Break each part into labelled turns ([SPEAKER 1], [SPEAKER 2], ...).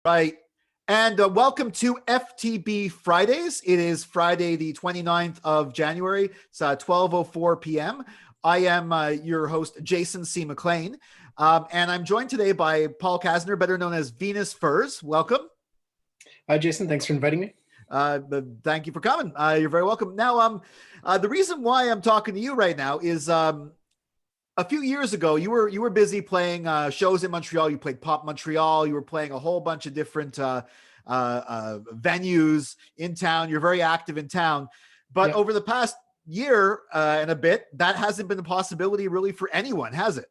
[SPEAKER 1] Right. And welcome to FTB Fridays. It is Friday, the 29th of January. It's 12:04 p.m. I am your host, Jason C. McLean. And I'm joined today by Paul Kasner, better known as Venus Furs. Welcome.
[SPEAKER 2] Hi, Jason. Thanks for inviting me.
[SPEAKER 1] Thank you for coming. You're very welcome. Now, the reason why I'm talking to you right now is a few years ago, you were busy playing shows in Montreal. You played Pop Montreal. You were playing a whole bunch of different venues in town. You're very active in town. But
[SPEAKER 2] Yeah.
[SPEAKER 1] over the past year and a bit, that hasn't been a possibility really for anyone, has it?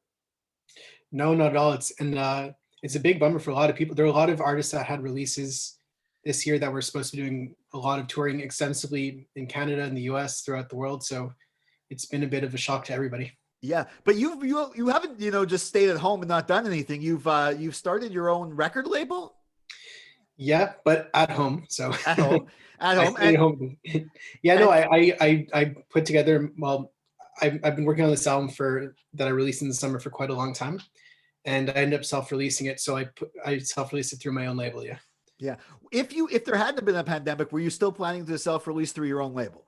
[SPEAKER 2] No, not at all. It's a big bummer for a lot of people. There are a lot of artists that had releases this year that were supposed to be doing a lot of touring extensively in Canada and the US throughout the world. So it's been a bit of a shock to everybody.
[SPEAKER 1] Yeah, but you haven't just stayed at home and not done anything. You've started your own record label
[SPEAKER 2] Yeah, but at home. So
[SPEAKER 1] at home, at
[SPEAKER 2] I
[SPEAKER 1] home,
[SPEAKER 2] stay at home. Yeah, no,
[SPEAKER 1] and
[SPEAKER 2] I put together, well, I've been working on this album that I released in the summer for quite a long time. And I ended up self-releasing it. So I self-released it through my own label. Yeah.
[SPEAKER 1] yeah. If there hadn't been a pandemic, were you still planning to self-release through your own label?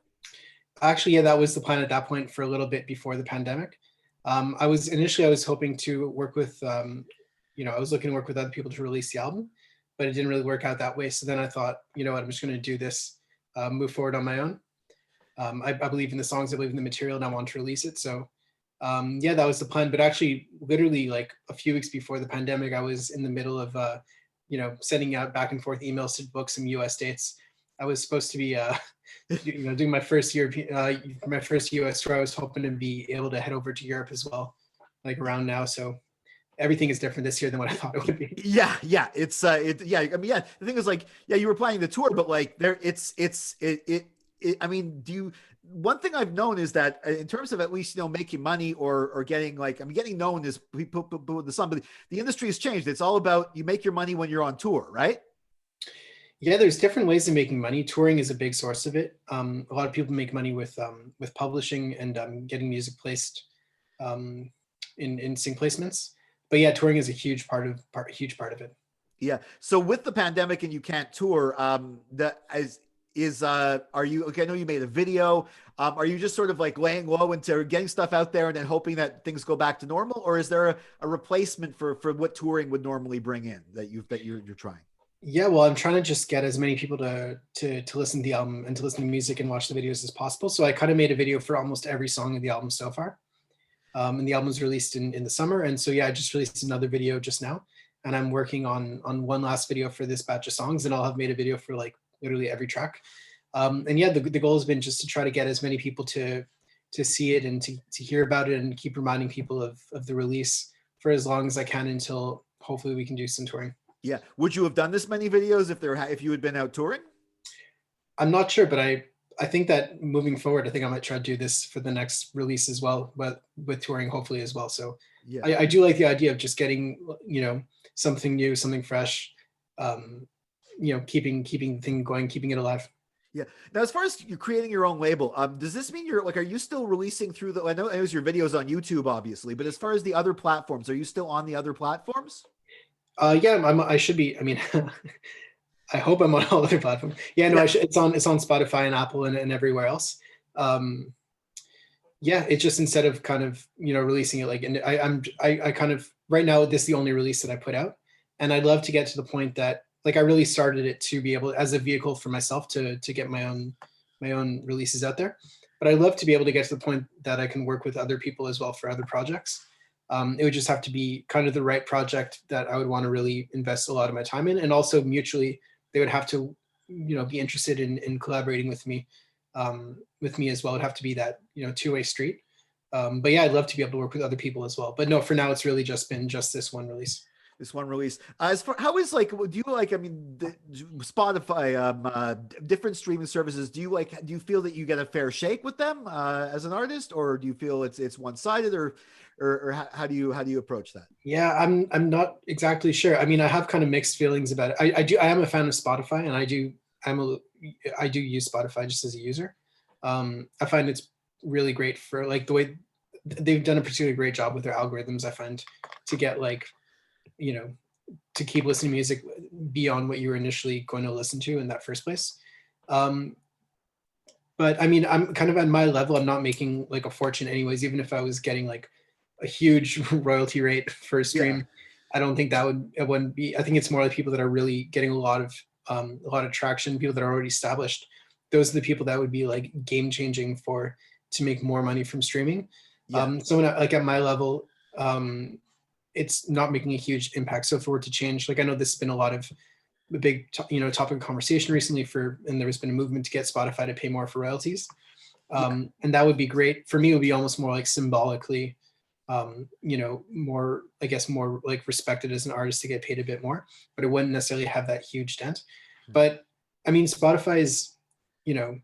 [SPEAKER 2] Actually, yeah, that was the plan at that point for a little bit before the pandemic. I was hoping to work with, I was looking to work with other people to release the album, but it didn't really work out that way. So then I thought, you know what, I'm just going to do this, move forward on my own. I believe in the songs, I believe in the material, and I want to release it. So yeah, that was the plan. But actually, literally like a few weeks before the pandemic, I was in the middle of, sending out back and forth emails to book some US dates. I was supposed to be, doing my first my first US tour. I was hoping to be able to head over to Europe as well, like around now. So everything is different this year than what I thought it would be.
[SPEAKER 1] Yeah. Yeah. I mean, yeah. The thing is, like, yeah, you were planning the tour, but like, I mean, one thing I've known is that in terms of at least making money or getting getting known as people with the sun, but the industry has changed. It's all about you make your money when you're on tour, right?
[SPEAKER 2] Yeah, there's different ways of making money. Touring is a big source of it. A lot of people make money with publishing and getting music placed in sync placements. But yeah, touring is a huge part of it.
[SPEAKER 1] Yeah. So with the pandemic and you can't tour, are you okay? I know you made a video. Are you just sort of like laying low into getting stuff out there and then hoping that things go back to normal, or is there a replacement for what touring would normally bring in that you're trying?
[SPEAKER 2] Yeah, well, I'm trying to just get as many people to listen to the album and to listen to music and watch the videos as possible. So I kind of made a video for almost every song of the album so far. And the album was released in the summer. And so yeah, I just released another video just now. And I'm working on one last video for this batch of songs, and I'll have made a video for like literally every track. And yeah, the goal has been just to try to get as many people to see it and to hear about it and keep reminding people of the release for as long as I can until hopefully we can do some touring.
[SPEAKER 1] Yeah. Would you have done this many videos if you had been out touring?
[SPEAKER 2] I'm not sure, but I think that moving forward, I think I might try to do this for the next release as well, but with touring hopefully as well. So
[SPEAKER 1] Yeah.
[SPEAKER 2] I do like the idea of just getting, something new, something fresh, keeping the thing going, keeping it alive.
[SPEAKER 1] Yeah. Now, as far as you creating your own label, does this mean are you still releasing through I know your videos on YouTube, obviously, but as far as the other platforms, are you still on the other platforms?
[SPEAKER 2] Yeah, I should be. I mean, I hope I'm on all other platforms. Yeah, no,
[SPEAKER 1] Yeah.
[SPEAKER 2] I should. It's on Spotify and Apple and everywhere else. Yeah, it's just instead of kind of releasing it like, and I kind of right now this is the only release that I put out, and I'd love to get to the point that like I really started it to be able as a vehicle for myself to get my own releases out there, but I'd love to be able to get to the point that I can work with other people as well for other projects. It would just have to be kind of the right project that I would want to really invest a lot of my time in, and also mutually they would have to be interested in collaborating with me as well. It'd have to be that two-way street. But yeah, I'd love to be able to work with other people as well. But no, for now it's really just been this one release.
[SPEAKER 1] This one release. As for how is do you like? I mean, Spotify, different streaming services. Do you feel that you get a fair shake with them as an artist, or do you feel it's one sided, or how do you approach that?
[SPEAKER 2] Yeah, I'm not exactly sure. I mean, I have kind of mixed feelings about it. I am a fan of Spotify, and I do use Spotify just as a user. I find it's really great for like the way they've done a particularly great job with their algorithms. I find to get like to keep listening to music beyond what you were initially going to listen to in that first place. But I mean, I'm kind of at my level, I'm not making like a fortune anyways, even if I was getting like a huge royalty rate for a stream. I don't think it wouldn't be, I think it's more like people that are really getting a lot of traction, people that are already established. Those are the people that would be like game changing to make more money from streaming. Someone like at my level, it's not making a huge impact. So if it were to change, like I know this has been a lot of a big topic of conversation recently and there's been a movement to get Spotify to pay more for royalties. And that would be great. For me, it would be almost more like symbolically, more, I guess, more like respected as an artist to get paid a bit more, but it wouldn't necessarily have that huge dent. But I mean, Spotify is, to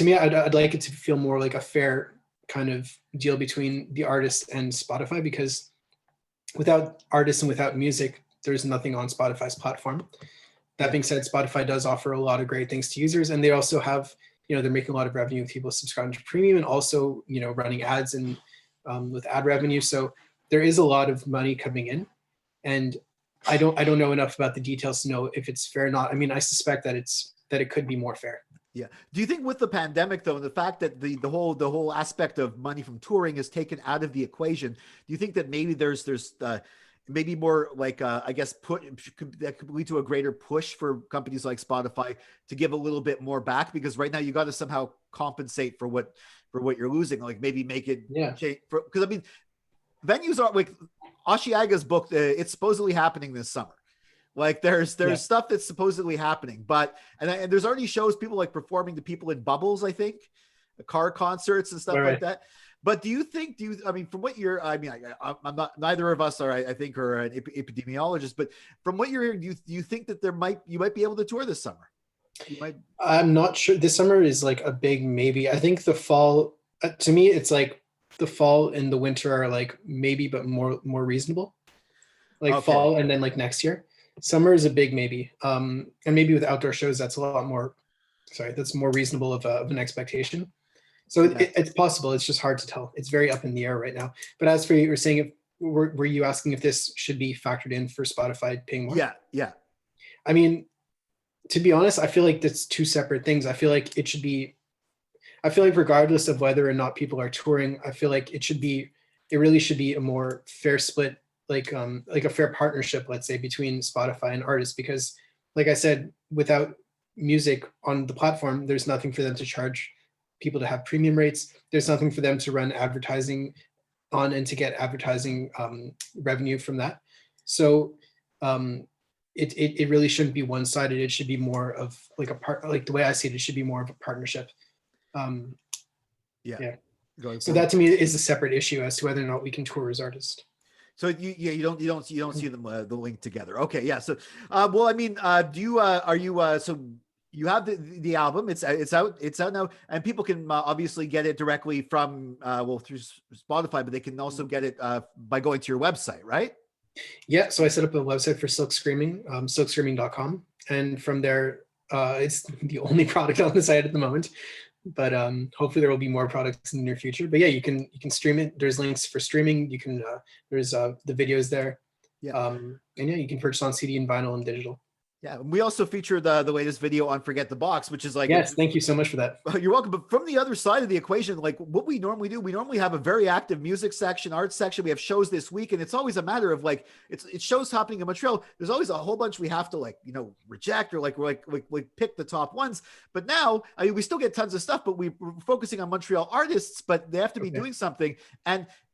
[SPEAKER 2] me, I'd like it to feel more like a fair kind of deal between the artist and Spotify, because without artists and without music, there's nothing on Spotify's platform. That being said, Spotify does offer a lot of great things to users, and they also have, they're making a lot of revenue with people subscribing to premium and also, running ads and with ad revenue. So there is a lot of money coming in, and I don't know enough about the details to know if it's fair or not. I mean, I suspect that it could be more fair.
[SPEAKER 1] Yeah. Do you think with the pandemic though, and the fact that the whole aspect of money from touring is taken out of the equation, do you think that maybe there's maybe more like I guess that could lead to a greater push for companies like Spotify to give a little bit more back, because right now you got to somehow compensate for what you're losing, like maybe make it change because I mean venues are like Oshiaga's book, it's supposedly happening this summer. Like there's stuff that's supposedly happening, but and there's already shows people like performing to people in bubbles, I think, car concerts and stuff like that. But I mean, from what I'm not, neither of us are, I think, are an epidemiologist, but from what you're hearing, do you think that you might be able to tour this summer?
[SPEAKER 2] I'm not sure. This summer is like a big maybe. I think the fall, to me, it's like the fall and the winter are like maybe, but more reasonable. Like fall and then like next year. Summer is a big maybe. And maybe with outdoor shows, that's that's more reasonable of an expectation. So it's possible. It's just hard to tell. It's very up in the air right now. But as for you were saying, were you asking if this should be factored in for Spotify paying more?
[SPEAKER 1] Yeah.
[SPEAKER 2] I mean, to be honest, I feel like that's two separate things. I feel like regardless of whether or not people are touring, I feel like it really should be a more fair split, like a fair partnership, let's say, between Spotify and artists, because like I said, without music on the platform, there's nothing for them to charge people to have premium rates. There's nothing for them to run advertising on and to get advertising revenue from that. So it really shouldn't be one-sided. It should be more of like like the way I see it should be more of a partnership. So that to me is a separate issue as to whether or not we can tour as artists.
[SPEAKER 1] So you don't see them the link together. Okay, yeah. So well, I mean, so you have the album. It's out now, and people can obviously get it directly from through Spotify, but they can also get it by going to your website, right?
[SPEAKER 2] Yeah. So I set up a website for Silk Screaming, silkscreaming.com, and from there, it's the only product on the site at the moment. But hopefully there will be more products in the near future. But yeah, you can stream it. There's links for streaming. You can there's the videos there. And yeah, you can purchase on CD and vinyl and digital.
[SPEAKER 1] Yeah, we also feature the latest video on Forget the Box, which is like,
[SPEAKER 2] yes, thank you so much for that.
[SPEAKER 1] You're welcome. But from the other side of the equation, like what we normally do, we normally have a very active music section, art section. We have shows this week, and it's always a matter of like it's shows happening in Montreal. There's always a whole bunch we have to reject or like pick the top ones. But now, I mean, we still get tons of stuff, but we're focusing on Montreal artists, but they have to be doing something.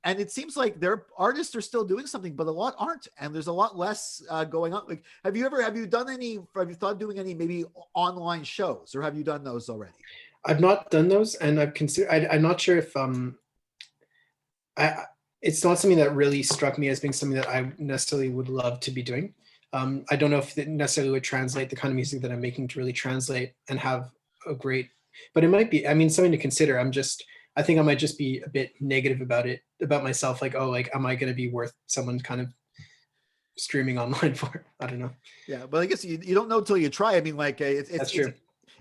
[SPEAKER 1] And it seems like their artists are still doing something, but a lot aren't. And there's a lot less going on. Like, have you thought of doing any maybe online shows, or have you done those already?
[SPEAKER 2] I've not done those, and I'm not sure if it's not something that really struck me as being something that I necessarily would love to be doing. I don't know if it necessarily would translate the kind of music that I'm making to really translate and have a great, but it might be, I mean, something to consider. I think I might just be a bit negative about myself. Like, am I going to be worth someone kind of streaming online for? I don't know.
[SPEAKER 1] Yeah, but I guess you don't know until you try. I mean, like that's true.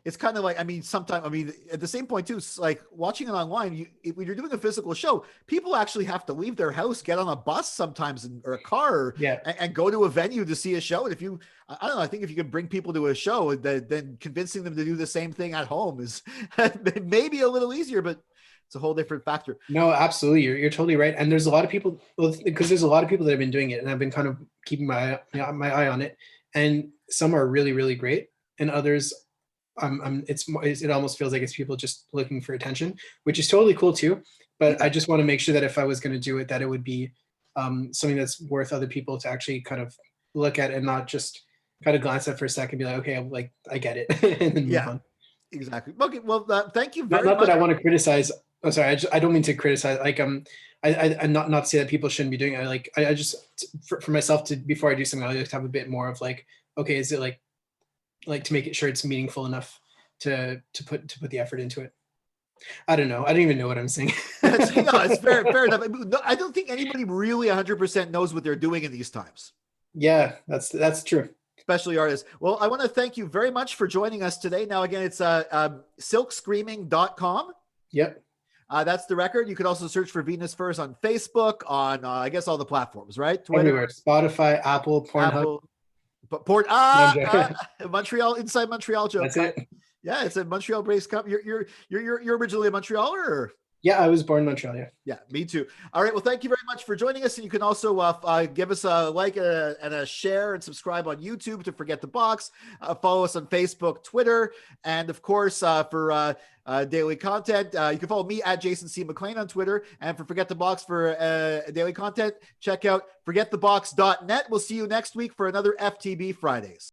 [SPEAKER 1] it's kind of like, I mean, sometimes, I mean, at the same point too, it's like watching it online, when you're doing a physical show, people actually have to leave their house, get on a bus sometimes or a car,
[SPEAKER 2] Yeah.
[SPEAKER 1] and go to a venue to see a show. And if you, I don't know, I think if you can bring people to a show, then convincing them to do the same thing at home is maybe a little easier, but it's a whole different factor.
[SPEAKER 2] No, absolutely. You're totally right. And there's a lot of people, because there's a lot of people that have been doing it, and I've been kind of keeping my eye on it. And some are really, really great, and others, it almost feels like it's people just looking for attention, which is totally cool too. But I just want to make sure that if I was going to do it, that it would be something that's worth other people to actually kind of look at, and not just kind of glance at for a second, and be like, okay, like I get it, and then move on.
[SPEAKER 1] Exactly. Okay. Well, thank you very
[SPEAKER 2] Not
[SPEAKER 1] much.
[SPEAKER 2] that I want to criticize. I'm sorry. I don't mean to criticize. Like, I'm not to say that people shouldn't be doing it. I just, for myself, to, before I do something, I like to have a bit more of like, okay, is it like to make it sure it's meaningful enough to put the effort into it. I don't know. I don't even know what I'm saying.
[SPEAKER 1] No, it's fair enough. I don't think anybody really 100% knows what they're doing in these times.
[SPEAKER 2] Yeah, that's true.
[SPEAKER 1] Especially artists. Well, I want to thank you very much for joining us today. Now, again, it's silkscreaming.com.
[SPEAKER 2] Yep.
[SPEAKER 1] That's the record. You could also search for Venus Furs on Facebook, on I guess all the platforms, right? Twitter,
[SPEAKER 2] everywhere. Spotify, Apple, Pornhub.
[SPEAKER 1] Montreal, inside Montreal joke.
[SPEAKER 2] That's it.
[SPEAKER 1] Yeah, it's a Montreal-based company. You're originally a Montrealer, or?
[SPEAKER 2] Yeah, I was born in Montreal. Yeah.
[SPEAKER 1] Yeah, me too. All right. Well, thank you very much for joining us. And you can also give us a like and a share and subscribe on YouTube to Forget the Box. Follow us on Facebook, Twitter, and of course, for daily content, you can follow me at Jason C. McLean on Twitter. And for Forget the Box for daily content, check out forgetthebox.net. We'll see you next week for another FTB Fridays.